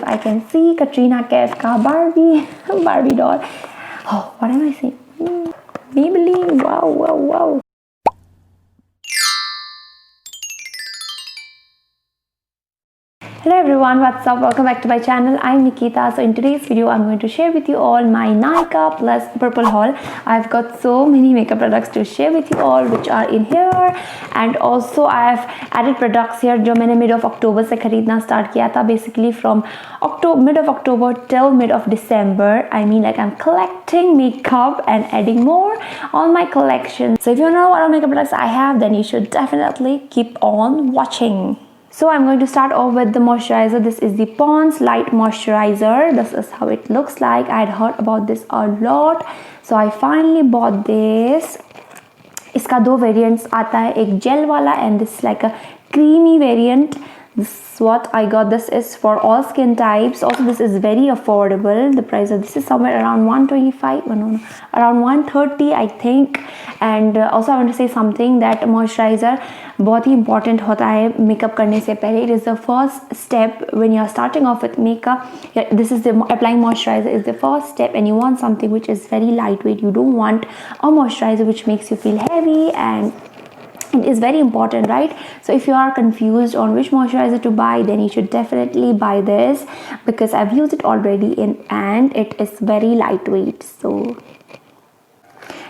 I can see Katrina Kaif ka Barbie doll. Oh, what am I saying? Maybelline. Wow. Hello everyone, what's up? Welcome back to my channel. I'm Nikita. So in today's video I'm going to share with you all my Nykaa plus Purple haul. I've got so many makeup products to share with you all which are in here, and also I've added products here जो मैंने mid of October से खरीदना start किया था. Basically from mid of October till mid of December. I mean, like, I'm collecting makeup and adding more on my collection. So if you know what all makeup products I have, then you should definitely keep on watching. So I'm going to start off with the moisturizer. This is the Pond's Light Moisturizer. This is how it looks like. I had heard about this a lot, so I finally bought this. इसका दो variants आता है, एक gel वाला and this is like a creamy variant. This is what I got. This is for all skin types. Also, this is very affordable. The price of this is somewhere around 125, around 130 I think. And also I want to say something that moisturizer बहुत ही important होता है makeup करने से पहले. It is the first step when you are starting off with makeup. This is the applying moisturizer is the first step, and you want something which is very lightweight. You don't want a moisturizer which makes you feel heavy, and it is very important, right? So if you are confused on which moisturizer to buy, then you should definitely buy this because I've used it already and it is very lightweight. So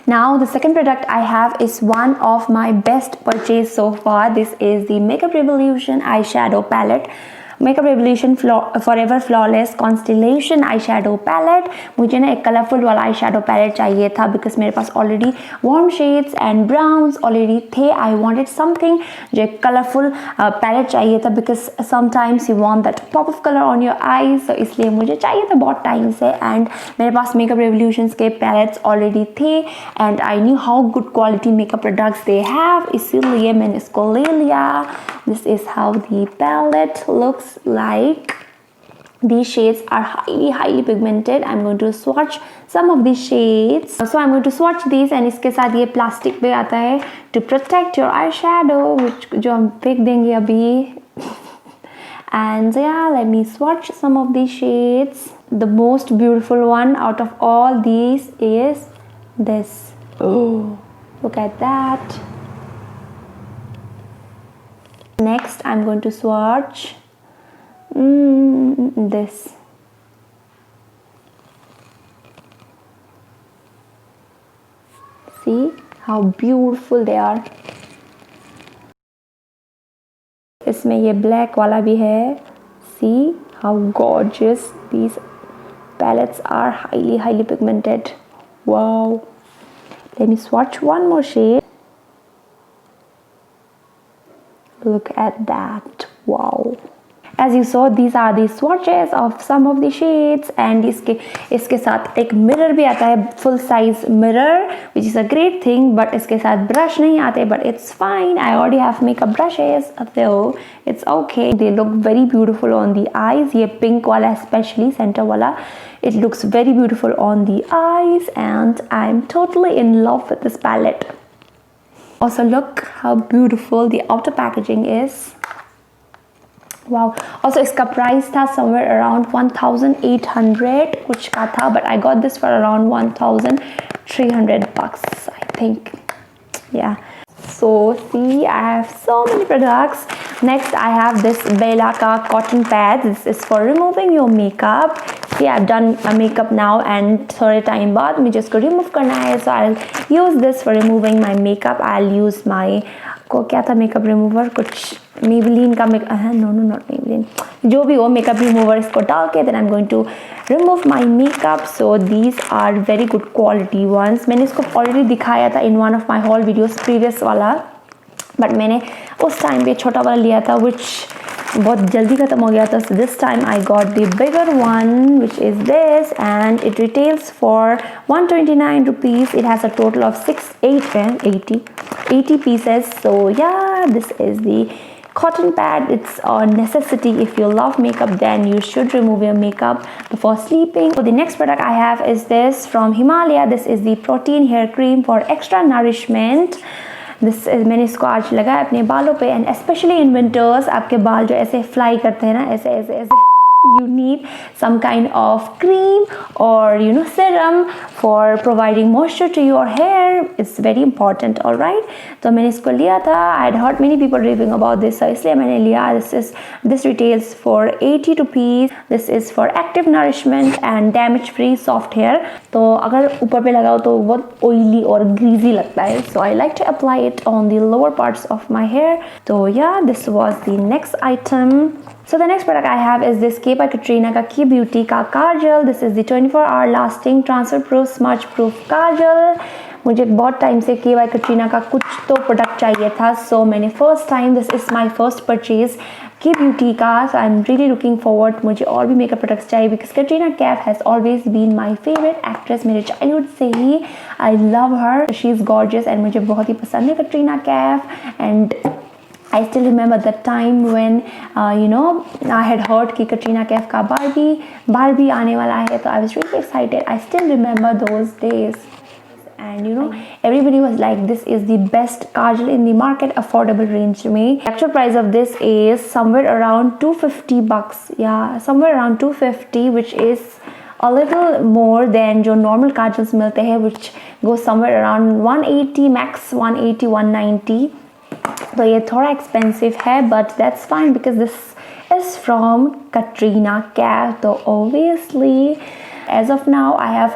now the second product I have is one of my best purchase so far. This is the Makeup Revolution eyeshadow palette. Makeup Revolution Forever Flawless Constellation eyeshadow palette. मुझे ना एक colourful वाला eyeshadow palette चाहिए था because मेरे पास already warm shades and browns already थे. I wanted something जो एक colourful palette चाहिए था because sometimes you want that pop of color on your eyes. So इसलिए मुझे चाहिए था बहुत टाइम से, and मेरे पास Makeup Revolutions के palettes already थे and I knew how good quality makeup products they have, इसीलिए मैंने इसको ले लिया. This is how the palette looks like. These shades are highly pigmented. I'm going to swatch some of these shades. So I'm going to swatch these, and इसके साथ ये plastic भी आता है to protect your eyeshadow, which जो हम फेंक देंगे अभी. And yeah, let me swatch some of these shades. The most beautiful one out of all these is this. Oh, look at that. Next, I'm going to swatch this. See how beautiful they are. इसमें ये black वाला भी है. See how gorgeous these palettes are. Highly pigmented. Wow. Let me swatch one more shade. Look at that. Wow. As you saw, these are the swatches of some of the shades, and इसके साथ एक mirror भी आता है, full size mirror, which is a great thing. But इसके साथ brush नहीं आते, but it's fine. I already have makeup brushes, so it's okay. They look very beautiful on the eyes. ये pink वाला especially, center वाला, it looks very beautiful on the eyes, and I'm totally in love with this palette. Also, look how beautiful the outer packaging is. Wow. Also, इसका price था somewhere around 1,800 कुछ का था, but I got this for around 1,300 bucks, I think. Yeah. So see, I have so many products. Next, I have this Bella ka cotton pad. This is for removing your makeup. See, I've done my makeup now, and थोड़े time बाद मुझे इसको remove करना है. So I'll use this for removing my makeup. I'll use my को क्या था makeup remover, कुछ Maybelline का not Maybelline, जो भी हो makeup remover, इसको डाल के then I'm going to remove my makeup. So these are very good quality ones. मैंने इसको already दिखाया था in one of my haul videos, previous वाला, but मैंने उस time पे छोटा वाला लिया था which बहुत जल्दी खत्म हो गया था. So this time I got the bigger one, which is this, and it retails for 129 rupees. It has a total of 80 pieces. So yeah, this is the cotton pad. It's a necessity. If you love makeup, then you should remove your makeup before sleeping. So the next product I have is this from Himalaya. This is the protein hair cream for extra nourishment. This is, मैंने इसको आज लगाया अपने बालों पे, and especially in winters आपके बाल जो ऐसे fly करते हैं ना, ऐसे you need some kind of cream or serum for providing moisture to your hair. It's very important. all right, तो मैंने इसको लिया था. I had heard many people raving about this, so इसलिए मैंने लिया. This retails for 80 rupees. This is for active nourishment and damage free soft hair. तो अगर ऊपर पे लगाओ तो बहुत oily और greasy लगता है. So I like to apply it on the lower parts of my hair. So yeah, this was the next item. So the next product I have is this K by Katrina का Key Beauty का Kajal. This is the 24-hour lasting transfer proof smudge proof Kajal. मुझे बहुत time से K by Katrina का कुछ तो product चाहिए था. So मैंने first time, this is my first purchase K Beauty का. So I am really looking forward. मुझे और भी मेकअप प्रोडक्ट्स चाहिए because Katrina Kaif has always been my favourite actress. मेरे चाइल्डहुड से ही I love her. She is gorgeous and मुझे बहुत ही पसंद है Katrina Kaif. And I still remember the time when I had heard कि कटरीना कैफ का बारबी आने वाला है. तो I was really excited. I still remember those days. And everybody was like, this is the best kajal in the market, affordable range में. Actual price of this is somewhere around $250. Yeah, somewhere around 250, which is a little more than जो normal kajals मिलते हैं, which goes somewhere around 180 max, 180 190. तो ये थोड़ा expensive है, but that's fine because this is from Katrina Kaif. तो obviously as of now I have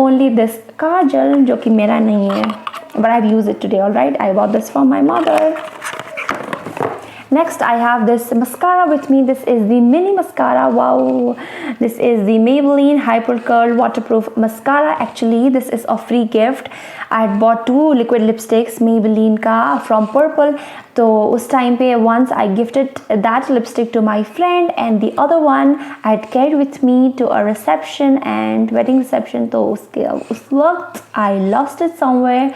only this kajal जो कि मेरा नहीं है, but I have use it today. Alright, I bought this from my mother. Next, I have this mascara with me. This is the mini mascara. Wow, this is the Maybelline Hyper Curl Waterproof Mascara. Actually, this is a free gift. I had bought 2 liquid lipsticks Maybelline का from Purple. तो उस time पे once I gifted that lipstick to my friend, and the other one I had carried with me to a reception and wedding reception. तो उस वक्त I lost it somewhere.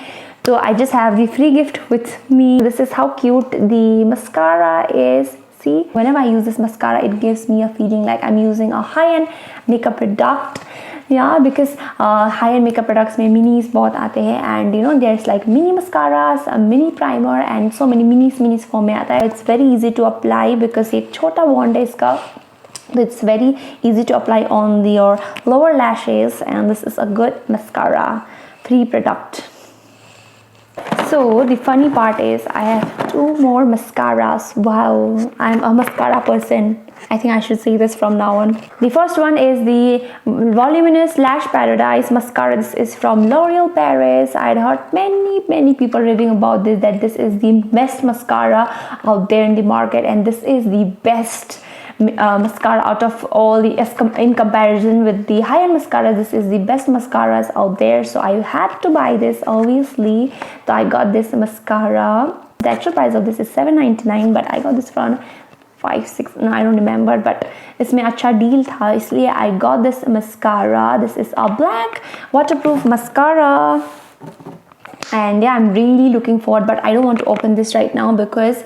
So I just have the free gift with me. This is how cute the mascara is. See, whenever I use this mascara, it gives me a feeling like I'm using a high-end makeup product. Yeah, because high-end makeup products में minis बहुत आते हैं, and there's like mini mascaras, a mini primer, and so many minis form में आता है. It's very easy to apply because एक छोटा wand है इसका. It's very easy to apply on your lower lashes, and this is a good mascara, free product. So the funny part is I have 2 more mascaras. Wow, I'm a mascara person. I think I should say this from now on. The first one is the Voluminous Lash Paradise Mascara. This is from L'Oreal Paris. I had heard many people raving about this, that this is the best mascara out there in the market, and this is the best mascara out of all the, in comparison with the high-end mascaras. This is the best mascaras out there, so I had to buy this obviously. So I got this mascara. The actual price of this is $7.99, but I got this from 5-6, no, I don't remember, but इसमें अच्छा deal था, इसलिए I got this mascara. This is a black waterproof mascara, and yeah, I'm really looking forward, but I don't want to open this right now because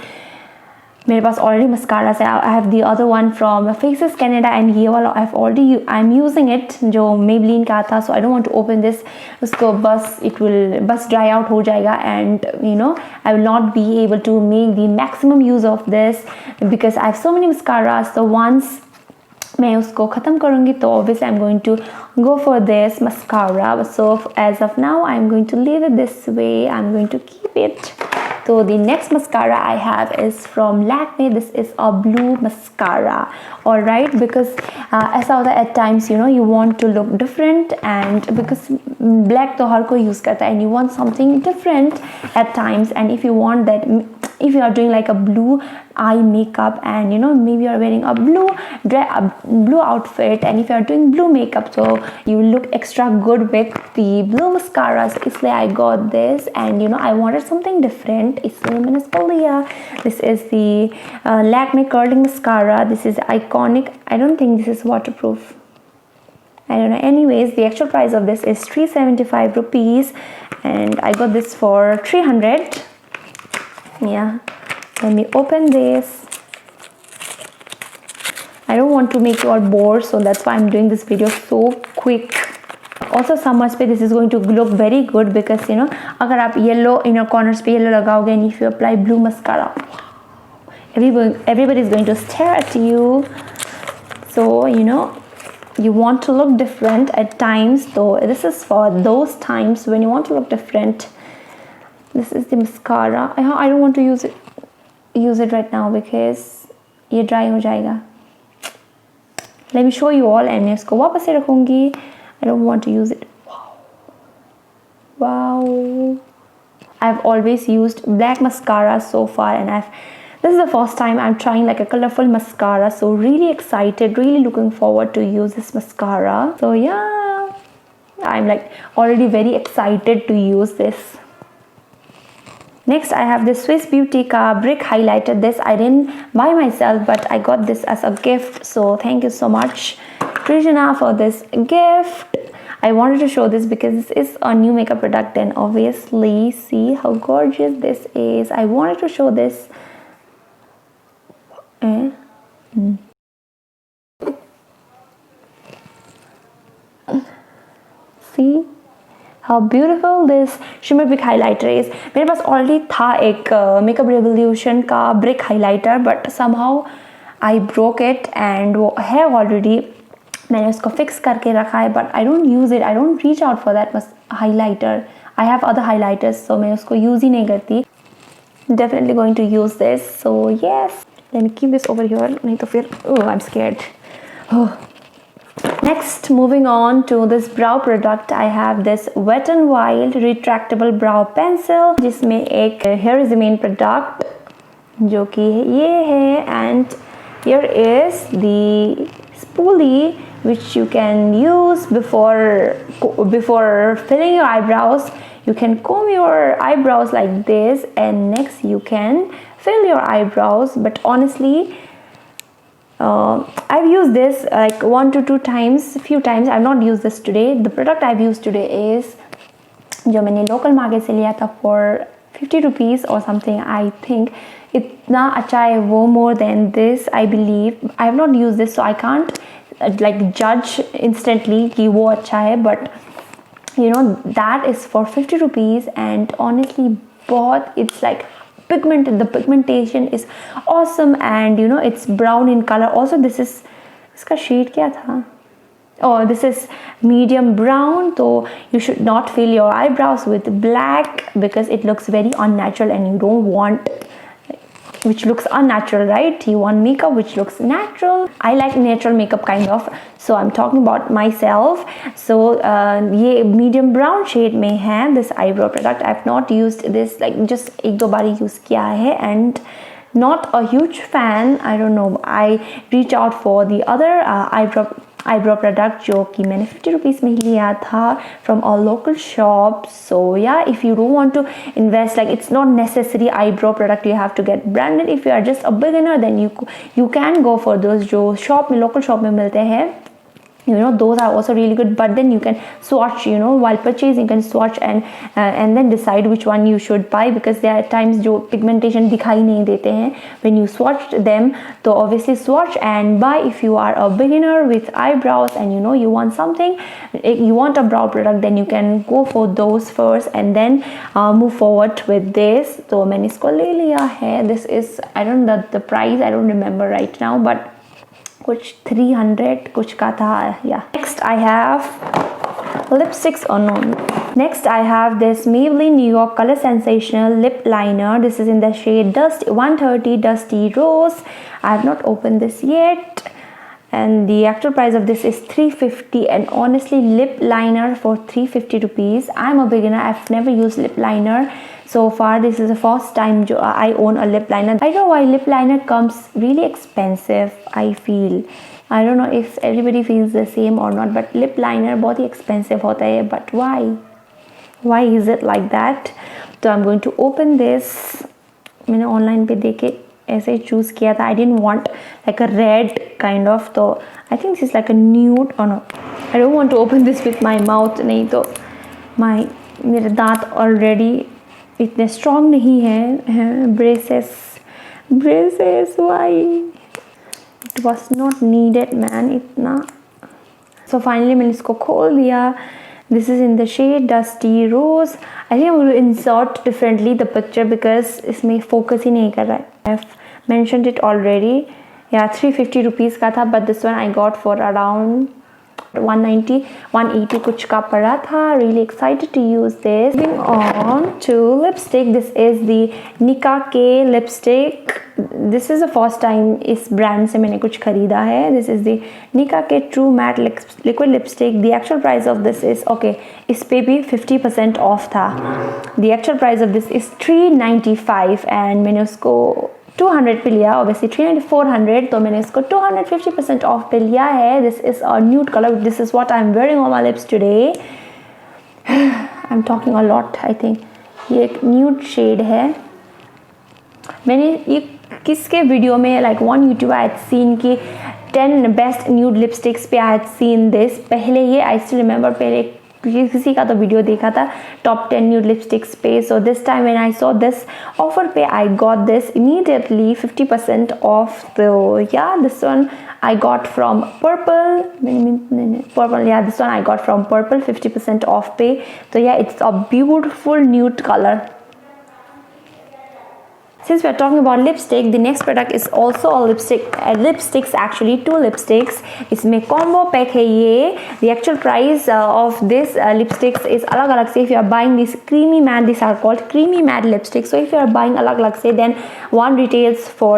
मेरे पास already mascaras है. I have the other one from Faces Canada, and ये वाला I am using it जो Maybelline का था. So I don't want to open this. उसको बस dry out हो जाएगा, and I will not be able to make the maximum use of this because I have so many mascaras. तो once मैं उसको ख़त्म करूँगी तो obviously I'm going to go for this mascara. So as of now I'm going to leave it this way. I'm going to keep it. So the next mascara I have is from Lakme. This is a blue mascara. Alright, because ऐसा होता है at times you want to look different, and because black तो हर कोई use करता है, and you want something different at times, and if you want that, if you are doing like a blue eye makeup, and maybe you are wearing a blue outfit, and if you are doing blue makeup, so you look extra good with the blue mascara. So इसलिए I got this, and I wanted something different, इसलिए मैंने इसको लिया. This is the Lakme curling mascara. This is iconic. I don't think this is waterproof. I don't know. Anyways, the actual price of this is 375 rupees, and I got this for 300. Yeah, let me open this. I don't want to make you all bored, so that's why I'm doing this video so quick. Also summers पे this is going to look very good because अगर आप yellow inner corners पे yellow लगाओगे, and if you apply blue mascara, everybody is going to stare at you. So you know, you want to look different at times, so this is for those times when you want to look different. This is the mascara. I don't want to use it right now because ये dry हो जाएगा. Let me show you all and मैं इसको वापस से रखूँगी. I don't want to use it. Wow. I've always used black mascara so far, and this is the first time I'm trying like a colorful mascara, so really excited, really looking forward to use this mascara. So yeah, I'm like already very excited to use this. Next I have this Swiss Beauty ka brick highlighter. This I didn't buy myself, but I got this as a gift, so thank you so much Trishna for this gift. I wanted to show this because this is a new makeup product, and obviously see how gorgeous this is. I wanted to show this. See how beautiful this shimmer brick highlighter is. मेरे पास already था एक Makeup Revolution का brick highlighter, but somehow I broke it and वो है already. मैंने उसको fix करके रखा है, but I don't use it. I don't reach out for that highlighter. I have other highlighters, so मैं उसको use ही नहीं करती. Definitely going to use this. So yes, let me keep this over here. नहीं तो फिर I'm scared. Next, moving on to this brow product, I have this Wet n Wild retractable brow pencil, जिसमें एक hair is the main product, जो कि ये है, and here is the spoolie which you can use before filling your eyebrows. You can comb your eyebrows like this, and next you can fill your eyebrows. But honestly, I've used this like 1 to 2 times, few times. I've not used this today. The product I've used today is जो मैंने local market से लिया था for 50 rupees or something. I think इतना अच्छा है वो, more than this I believe. I have not used this, so I can't like judge instantly कि वो अच्छा है, but you know that is for 50 rupees, and honestly बहुत, it's like pigmented. The pigmentation is awesome, and you know it's brown in color. Also this is, इसका shade क्या था? Oh, this is medium brown, so you should not fill your eyebrows with black because it looks very unnatural, and you don't want which looks unnatural, right? You want makeup which looks natural. I like natural makeup kind of, so I'm talking about myself. So ये medium brown shade में है this eyebrow product. I've not used this, like just एक दो बार use किया है, and not a huge fan. I don't know, I reach out for the other eyebrow product जो कि मैंने 50 rupees में ही लिया था from a local shop. So yeah, if you don't want to invest, like it's not necessary eyebrow product you have to get branded. If you are just a beginner, then you can go for those जो shop में, local shop में मिलते हैं. You know those are also really good, but then you can swatch, you know, while purchasing you can swatch and then decide which one you should buy, because there are times जो pigmentation दिखाई नहीं देते हैं when you swatch them. So obviously swatch and buy if you are a beginner with eyebrows and you know you want something, you want a brow product, then you can go for those first and then move forward with this. तो मैंने इसको ले लिया है. This is, I don't know the price, I don't remember right now, but कुछ 300 कुछ का था. Yeah. Next I have lipsticks. Oh no. Next I have this Maybelline New York Color Sensational lip liner. This is in the shade Dust 130 Dusty Rose. I have not opened this yet, and the actual price of this is 350, and honestly lip liner for 350 rupees. I'm a beginner, I've never used lip liner so far. This is the first time I own a lip liner. I don't know why lip liner comes really expensive. I feel, I don't know if everybody feels the same or not, but lip liner बहुत ही expensive होता है. But why is it like that? So I'm going to open this. मैंने online पे देखे ऐसे ही choose किया था. I didn't want like a red kind of, तो I think this is like a nude. Oh no, I don't want to open this with my mouth. नहीं तो मेरे दांत already इतने strong नहीं हैं. braces, why? It was not needed man इतना. So finally मैंने इसको खोल दिया. This is in the shade Dusty Rose. I think I'm going to insert differently the picture because इसमें focus ही नहीं कर रहा है. I've mentioned it already. या 350 रुपीज़ का था, but this one I got for around 190 180 कुछ का पड़ा था. Really excited to use this. Moving on to lipstick. This is the Nika K lipstick. This is the first time इस brand से मैंने कुछ खरीदा है. This is the Nika K True Matte Liquid Lipstick. The actual price of this is okay. इस पे भी 50% off था. The actual price of this is 395 and मैंने उसको 200 पे लिया. obviously 300 400, तो मैंने इसको 250% ऑफ पे लिया है. This is a nude color. This is what I'm wearing on my lips today. I'm talking a lot I think. ये एक nude shade है. मैंने ये किसके वीडियो में like one YouTuber I had seen कि 10 best nude lipsticks पे I had seen this. पहले ये I still remember पहले किसी का तो वीडियो देखा था टॉप 10 न्यूड लिपस्टिक्स पे. So this time when I saw this offer पे I got this immediately 50% off. तो yeah this one I got from Purple. Purple, yeah, this one I got from Purple, 50% off pay. So yeah, it's a beautiful nude color. Since we are talking about lipstick, the next product is also a lipstick. Lipsticks actually, 2 lipsticks. इसमें combo pack है ये. The actual price of this lipsticks is अलग-अलग से. If you are buying this creamy matte, these are called creamy matte lipsticks. So if you are buying अलग-अलग से, then one retails for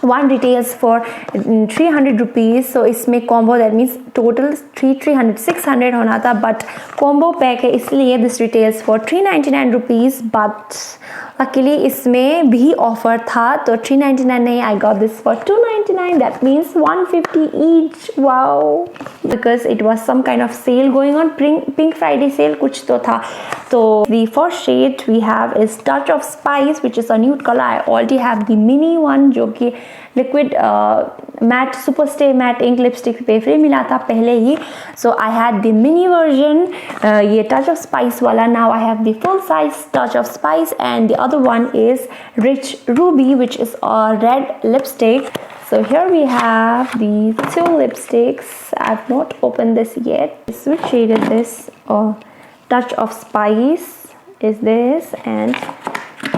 300 rupees. So इसमें combo, that means total 300 होना था, but combo pack है इसलिए this retails for 399 rupees. But luckily इसमें भी offer था, तो 399 नहीं, I got this for 299. That means 150 each. Wow! Because it was some kind of sale going on, Pink Friday sale कुछ तो था. So the first shade we have is Touch of Spice, which is a nude color. I already have the mini one जो कि liquid matte super stay matte ink lipstick पे free मिला था पहले ही. So I had the mini version, ये Touch of Spice वाला. Now I have the full size Touch of Spice, and the other one is Rich Ruby, which is a red lipstick. So here we have the 2 lipsticks. I've not opened this yet. Which shade is this? Touch of Spice is this, and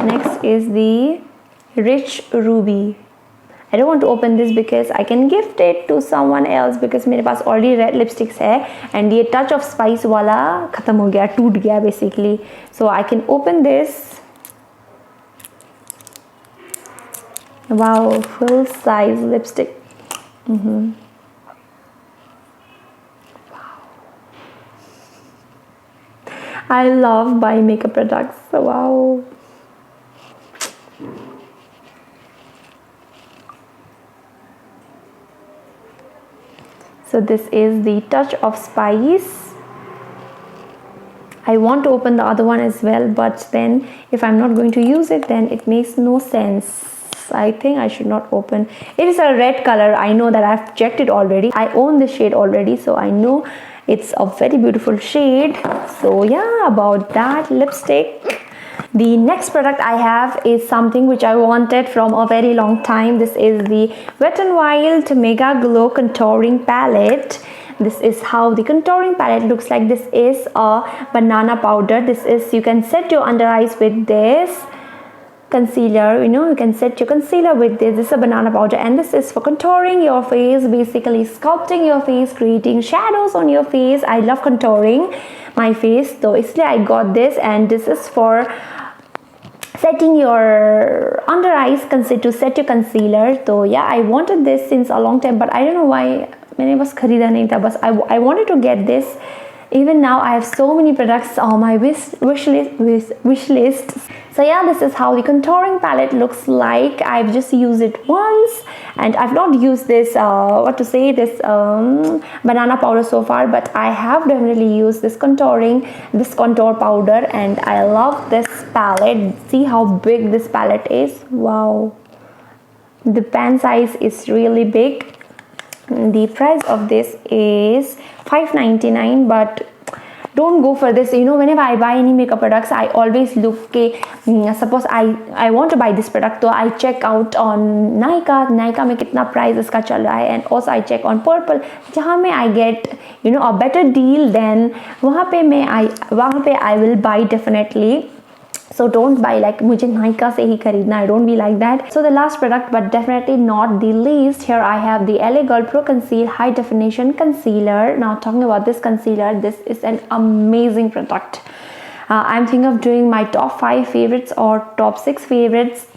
next is the Rich Ruby. I don't want to open this because I can gift it to someone else, because मेरे पास already red lipsticks है, and ये Touch of Spice वाला खत्म हो गया, टूट गया basically. So I can open this. Wow, full size lipstick. I love buying makeup products. Wow. So this is the Touch of Spice. I want to open the other one as well, but then if I'm not going to use it, then it makes no sense. I think I should not open. It is a red color. I know that I've checked it already. I own this shade already, so I know it's a very beautiful shade. So yeah, about that lipstick. The next product I have is something which I wanted from a very long time. This is the Wet n Wild Mega Glow Contouring Palette. This is how the contouring palette looks like. This is a banana powder. This is, you can set your under eyes with this. Concealer, you can set your concealer with this. This is a banana powder, and this is for contouring your face, basically sculpting your face, creating shadows on your face. I love contouring my face, so इसलिए I got this, and this is for setting your under eyes to set your concealer. So yeah, I wanted this since a long time, but I don't know why मैंने बस खरीदा नहीं था. बस I wanted to get this. Even now I have so many products on my wish list. So yeah, this is how the contouring palette looks like. I've just used it once, and I've not used this this banana powder so far, but I have definitely used this contour powder, and I love this palette. See how big this palette is. Wow, the pan size is really big. The price of this is $5.99, but don't go for this. Whenever I buy any makeup products, I always look suppose I want to buy this product, so I check out on Nykaa में कितना price इसका चल रहा है, and also I check on Purple, जहाँ में I get a better deal, then वहाँ पे I will buy definitely. So don't buy like मुझे Nykaa से ही खरीदना, I don't be like that. So the last product, but definitely not the least, here I have the LA Girl Pro Conceal High Definition Concealer. Now talking about this concealer, this is an amazing product. I'm thinking of doing my top 5 favorites or top 6 favorites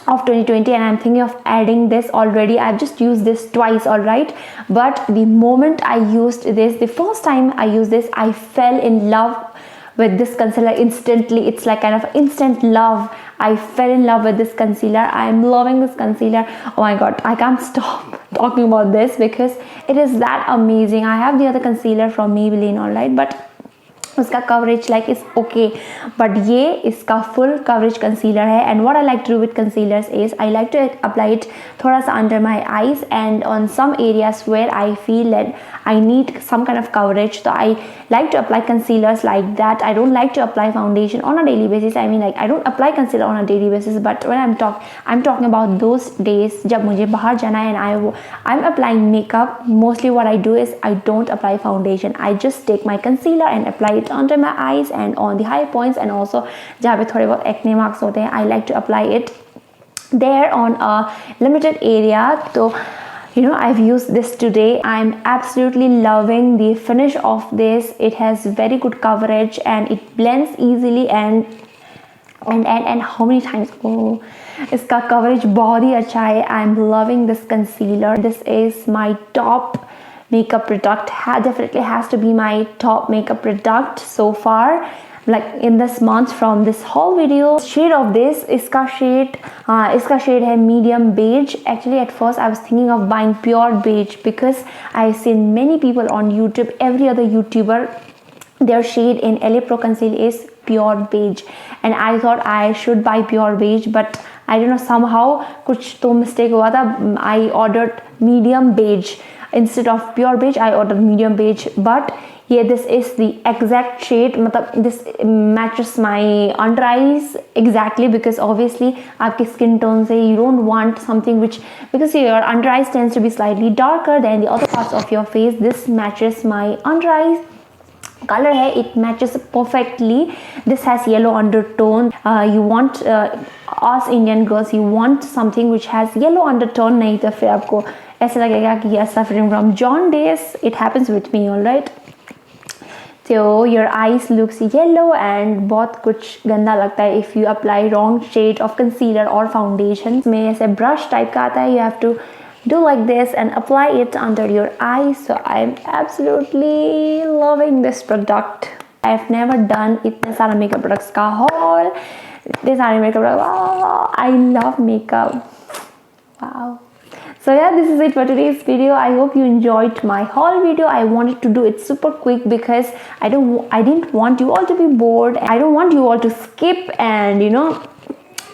of 2020, and I'm thinking of adding this already. I've just used this twice, all right, but the moment I used this, the first time I used this, I fell in love with this concealer instantly. It's like kind of instant love. I fell in love with this concealer. I'm loving this concealer. Oh my god, I can't stop talking about this because it is that amazing. I have the other concealer from Maybelline, all right, but उसका coverage like is okay, but ये इसका full coverage concealer है. And what I like to do with concealers is I like to apply it थोड़ा सा under my eyes and on some areas where I feel that I need some kind of coverage. So I like to apply concealers like that. I don't like to apply foundation on a daily basis. I mean, like I don't apply concealer on a daily basis, but when I'm talking about those days जब मुझे बाहर जाना है and I'm applying makeup. Mostly what I do is I don't apply foundation. I just take my concealer and apply it under my eyes and on the high points, and also जहाँ पे थोड़े बहुत acne marks होते हैं, I like to apply it there on a limited area. So you know, I've used this today. I'm absolutely loving the finish of this. It has very good coverage and it blends easily and how many times, oh, इसका coverage बहुत ही अच्छा है. I'm loving this concealer. This is my top makeup product. Definitely has to be my top makeup product so far, like in this month from this whole video. Shade of this, इसका shade है medium beige. Actually at first I was thinking of buying pure beige because I've seen many people on YouTube, every other YouTuber, their shade in LA Pro Conceal is pure beige, and I thought I should buy pure beige, but I don't know, somehow कुछ तो mistake हुआ था. I ordered medium beige instead of pure beige. I ordered medium beige, but yeah, this is the exact shade. मतलब this matches my under eyes exactly, because obviously आपके skin tone से you don't want something which, because your under eyes tends to be slightly darker than the other parts of your face. This matches my under eyes color है, it matches perfectly. This has yellow undertone. You want us Indian girls, you want something which has yellow undertone, नहीं तो फिर आपको ऐसा लगेगा कि you are suffering from jaundice. It happens with me, all right. So your eyes looks yellow and बहुत कुछ गंदा लगता है if you apply wrong shade of concealer or foundation. में ऐसे brush type का आता है, you have to do like this and apply it under your eyes. So I'm absolutely loving this product. I've never done इतने सारे makeup products का haul. इतने सारे makeup products. Wow, I love makeup. Wow. So yeah, this is it for today's video. I hope you enjoyed my haul video. I wanted to do it super quick because I didn't want you all to be bored. I don't want you all to skip and you know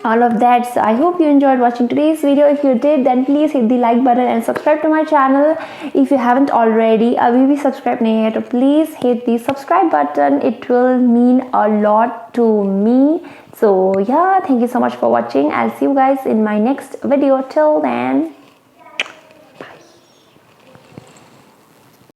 all of that. So I hope you enjoyed watching today's video. If you did, then please hit the like button and subscribe to my channel if you haven't already. अभी भी subscribe नहीं है तो please hit the subscribe button. It will mean a lot to me. So yeah, thank you so much for watching. I'll see you guys in my next video. Till then,